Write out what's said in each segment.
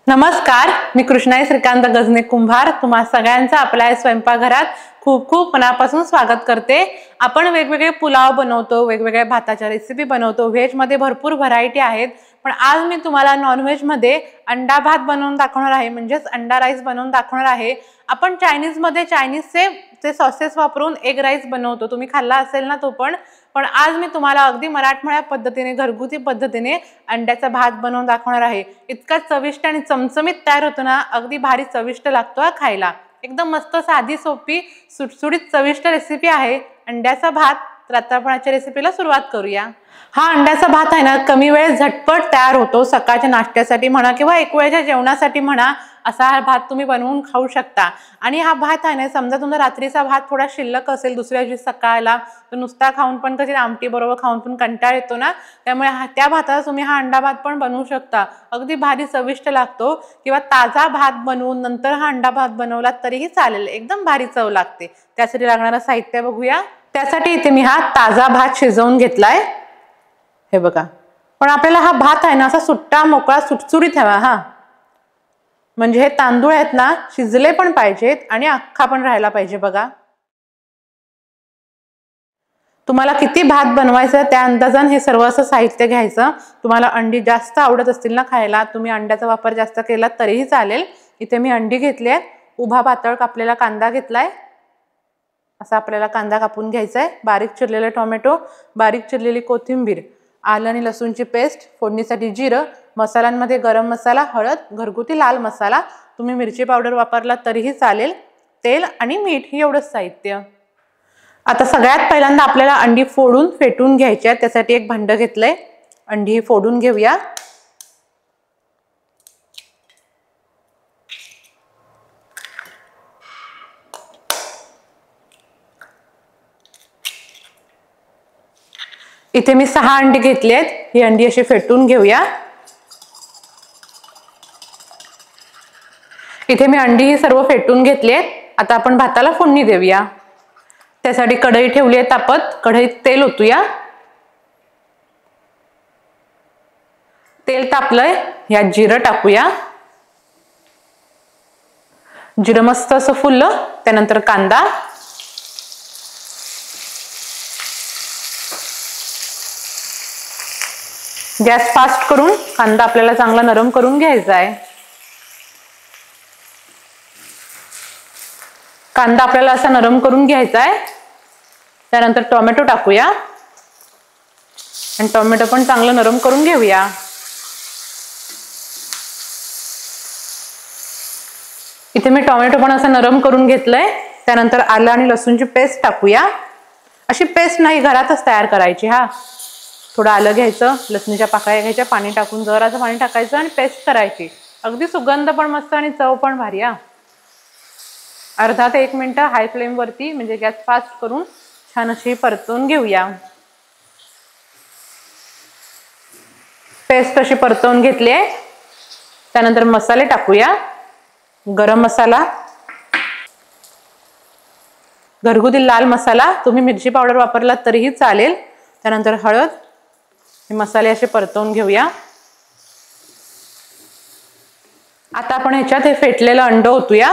नमस्कार, मी कृष्णाई श्रीकांत गजने कुंभार तुम्हा सगळ्यांचं आपल्या स्वयंपाकघरात खूप खूप मनापासून स्वागत करते। आपण वेगवेगळे पुलाव बनवतो, वेगवेगळ्या भाताच्या रेसिपी बनवतो। व्हेज मध्ये भरपूर व्हरायटी आहेत, पण आज मी तुम्हाला नॉन व्हेज मध्ये अंडा भात बनवून दाखवणार आहे, म्हणजेच अंडा राईस बनवून दाखवणार आहे। आपण चायनीज मध्ये चायनीजचे सॉसेस वापरून एग राईस बनवतो, तुम्ही खाल्ला असेल ना तो पण आज मी तुम्हाला अगदी मराठमोळ्या पद्धतीने घरगुती पद्धतीने अंड्याचा भात बनवून दाखवणार आहे। इतका चविष्ट आणि चमचमीत तयार होतो ना, अगदी भारी चविष्ट लागतो खायला। एकदम मस्त साधी सोपी सुटसुटीत चविष्ट रेसिपी आहे अंड्याचा भात। तर आता आपण आजच्या रेसिपीला सुरुवात करूया। हा अंड्याचा भात आहे ना, कमी वेळेत झटपट तयार होतो। सकाळच्या नाश्त्यासाठी म्हणा किंवा एक वेळच्या जेवणासाठी म्हणा, असा हा भात तुम्ही बनवून खाऊ शकता। आणि हा भात आहे ना, समजा तुमचा रात्रीचा भात थोडा शिल्लक असेल दुसऱ्या दिवशी सकाळला, तर नुसता खाऊन पण कधी आमटी बरोबर खाऊन पण कंटाळा येतो ना, त्यामुळे त्या भाताचा तुम्ही हा अंडा भात पण बनवू शकता। अगदी भारी चविष्ट लागतो। किंवा ताजा भात बनवून नंतर हा अंडा भात बनवला तरीही चालेल, एकदम भारी चव लागते। त्यासाठी लागणारं साहित्य बघूया। त्यासाठी इथे मी हा ताजा भात शिजवून घेतलाय, हे बघा। पण आपल्याला हा भात आहे ना, असा सुट्टा मोकळा सुटसुटीत हवा हा, म्हणजे हे तांदूळ आहेत ना, शिजले पण पाहिजेत आणि अख्खा पण राहायला पाहिजे बघा। तुम्हाला किती भात बनवायचा त्या अंदाजाने हे सर्व असं साहित्य घ्यायचं। तुम्हाला अंडी जास्त आवडत असतील ना खायला, तुम्ही अंड्याचा वापर जास्त केला तरीही चालेल। इथे मी अंडी घेतली आहे, उभा पातळ कापलेला कांदा घेतलाय, असा आपल्याला कांदा कापून घ्यायचा आहे, बारीक चिरलेले टोमॅटो, बारीक चिरलेली कोथिंबीर, आलं आणि लसूणची पेस्ट, फोडणीसाठी जिरं, मसाल्यांमध्ये गरम मसाला, हळद, घरगुती लाल मसाला, तुम्ही मिरची पावडर वापरला तरीही चालेल, तेल आणि मीठ हे एवढंच साहित्य। आता सगळ्यात पहिल्यांदा आपल्याला अंडी फोडून फेटून घ्यायची आहे। त्यासाठी एक भांडं घेतलंय, अंडी फोडून घेऊया। इथे मी 6 अंडी घेतली आहेत, ही अंडी अशी फेटून घेऊया। इथे मी अंडी ही सर्व फेटून घेतली आहेत। आता आपण भाताला फोडणी देऊया। त्यासाठी कढई ठेवली आहे तापत, कढईत तेल ओतूया। तेल तापलंय, यात जिरं टाकूया। जिरं मस्त असं फुललं, त्यानंतर कांदा, गॅस फास्ट करून कांदा आपल्याला चांगला नरम करून घ्यायचा आहे। कांदा आपल्याला असा नरम करून घ्यायचा आहे। त्यानंतर टोमॅटो टाकूया आणि टोमॅटो पण चांगलं नरम करून घेऊया। इथे मी टोमॅटो पण असं नरम करून घेतलंय। त्यानंतर आलं आणि लसूणची पेस्ट टाकूया। अशी पेस्ट नाही, घरातच तयार करायची हा। थोडं आलं घ्यायचं, लसणीच्या पाकळ्या घ्यायच्या, पाणी टाकून जराचं पाणी टाकायचं आणि पेस्ट करायची। अगदी सुगंध पण मस्त आणि चव पण भारी हा। अर्धा ते 1 मिनिट हाय फ्लेम वरती, म्हणजे गॅस फास्ट करून छान अशी परतवून घेऊया। पेस्ट अशी परतवून घेतली आहे। त्यानंतर मसाले टाकूया। गरम मसाला, घरगुती लाल मसाला, तुम्ही मिरची पावडर वापरला तरीही चालेल। त्यानंतर हळद, हे मसाले असे परतवून घेऊया। आता आपण ह्याच्यात हे फेटलेलं अंड ओतूया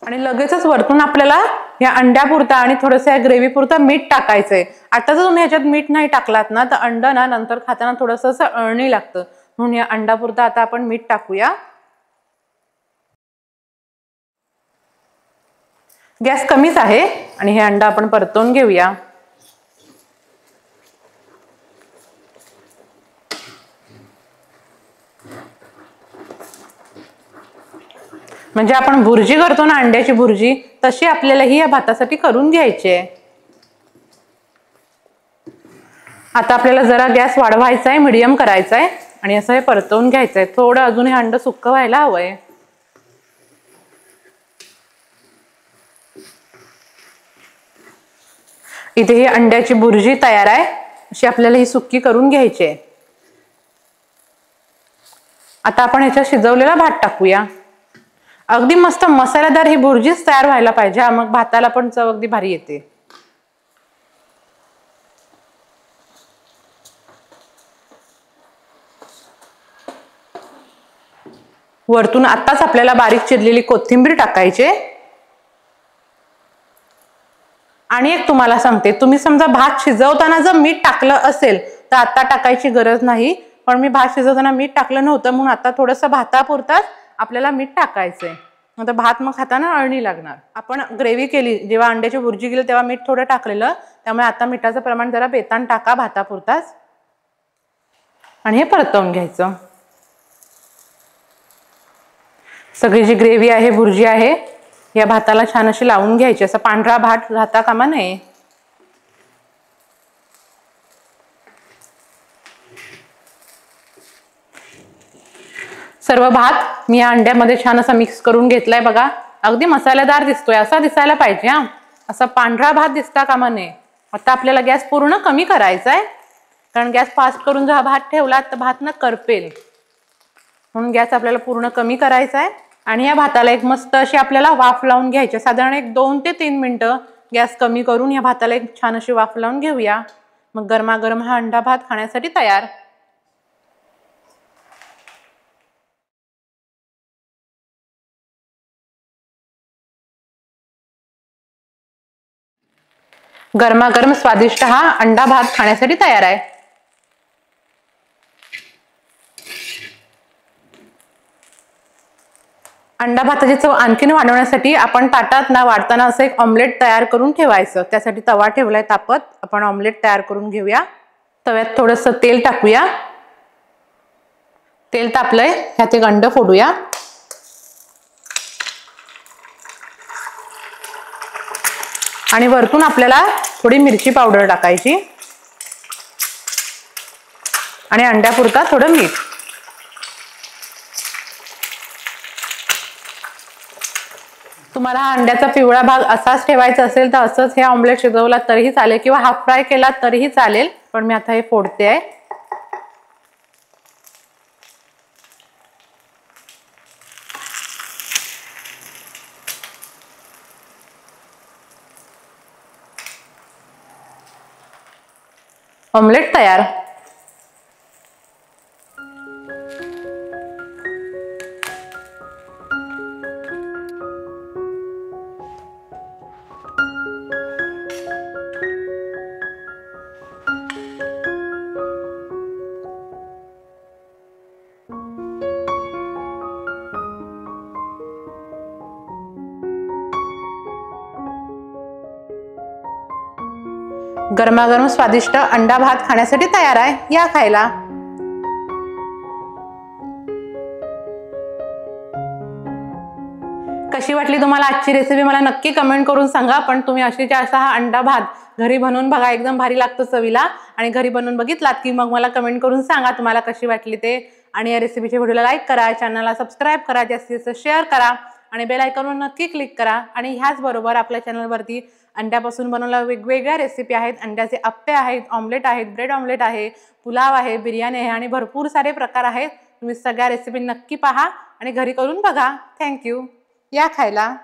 आणि लगेचच वरतून आपल्याला या अंड्यापुरता आणि थोडंसं या ग्रेव्ही पुरता मीठ टाकायचंय। आता जर तुम्ही ह्याच्यात मीठ नाही टाकलात ना, तर अंड ना नंतर खाताना थोडंसं असं अळणी लागतं, म्हणून या अंड्यापुरता आता आपण मीठ टाकूया। गॅस कमीच आहे आणि हे अंडा आपण परतवून घेऊया। म्हणजे आपण भुर्जी करतो ना, अंड्याची भुर्जी, तशी आपल्याला ही या भातासाठी करून घ्यायची आहे। आता आपल्याला जरा गॅस वाढवायचा आहे, मीडियम करायचा आहे आणि असं हे परतवून घ्यायचंय। थोडं अजून हे अंड सुक्क व्हायला हवंय। इथे ही अंड्याची भुर्जी तयार आहे, अशी आपल्याला ही सुक्की करून घ्यायची आहे। आता आपण ह्याच्यात शिजवलेला भात टाकूया। अगदी मस्त मसालेदार ही भुर्जीच तयार व्हायला पाहिजे, मग भाताला पण चव अगदी भारी येते। वरतून आताच आपल्याला बारीक चिरलेली कोथिंबीर टाकायची। आणि एक तुम्हाला सांगते, तुम्ही समजा भात शिजवताना जर मीठ टाकलं असेल तर आता टाकायची गरज नाही, पण मी भात शिजवताना मीठ टाकलं नव्हतं म्हणून आता थोडंसं भातापुरताच आपल्याला मीठ टाकायचंय। आता भात मग खाताना अळणी लागणार। आपण ग्रेव्ही केली, जेव्हा अंड्याची भुर्जी केली तेव्हा मीठ थोडं टाकलेलं, त्यामुळे आता मिठाचं प्रमाण जरा बेतान टाका भातापुरताच आणि हे परतवून घ्यायचं। सगळी जी ग्रेव्ही आहे, भुर्जी आहे, या भाताला छान अशी लावून घ्यायची, असं पांढरा भात राहता कामा नये। सर्व भात मी या अंड्यामध्ये छान असा मिक्स करून घेतलाय बघा। अगदी मसालेदार दिसतोय, असा दिसायला पाहिजे हा, असा पांढरा भात दिसता कामा नये। आता आपल्याला गॅस पूर्ण कमी करायचा आहे, कारण गॅस फास्ट करून जर हा भात ठेवला तर भात ना करपेल, म्हणून गॅस आपल्याला पूर्ण कमी करायचा आहे। आणि या भाताला एक मस्त अशी आपल्याला वाफ लावून घ्यायची, साधारण एक 2 ते 3 मिनिटं गॅस कमी करून या भाताला एक छान अशी वाफ लावून घेऊया। मग गरमागरम हा अंडा भात खाण्यासाठी तयार। गरमागरम स्वादिष्ट हा अंडा भात खाण्यासाठी तयार आहे। अंडा भाताची चव आणखीन वाढवण्यासाठी आपण ताटात ना वाढताना असं एक ऑमलेट तयार करून ठेवायचं। त्यासाठी तवा ठेवलाय तापत, आपण ऑमलेट तयार करून घेऊया। तव्यात थोडंसं तेल टाकूया। तेल तापलंय, ह्यात एक अंड फोडूया आणि वरतून आपल्याला थोडी मिरची पावडर टाकायची आणि अंड्यापुरता थोडं मीठ। तुम्हाला हा अंड्याचा पिवळा भाग असाच ठेवायचा असेल तर असंच हे ऑमलेट शिजवला तरीही चालेल किंवा हाफ फ्राय केला तरीही चालेल, पण मी आता हे फोडते आहे। ऑमलेट तयार। गरमागरम स्वादिष्ट अंडा भात खाण्यासाठी तयार आहे, या खायला। कशी वाटली तुम्हाला आजची रेसिपी मला नक्की कमेंट करून सांगा। पण तुम्ही अशीच्या असा हा अंडा भात घरी बनवून बघा, एकदम भारी लागतो चवीला। आणि घरी बनवून बघितलात की मग मला कमेंट करून सांगा तुम्हाला कशी वाटली ते। आणि या रेसिपीच्या व्हिडिओला लाईक करा, चॅनलला सबस्क्राईब करा, जास्तीत जास्त शेअर करा आणि बेल आयकॉनवर नक्की क्लिक करा। आणि ह्याच बरोबर आपल्या चॅनलवरती अंड्यापासून बनवलेल्या वेगवेगळ्या रेसिपी आहेत, अंड्याचे अप्पे आहेत, ऑमलेट आहेत, ब्रेड ऑमलेट आहे, पुलाव आहे, बिर्याणी आहे आणि भरपूर सारे प्रकार आहेत। तुम्ही सगळ्या रेसिपी नक्की पहा आणि घरी करून बघा। थँक्यू, या खायला।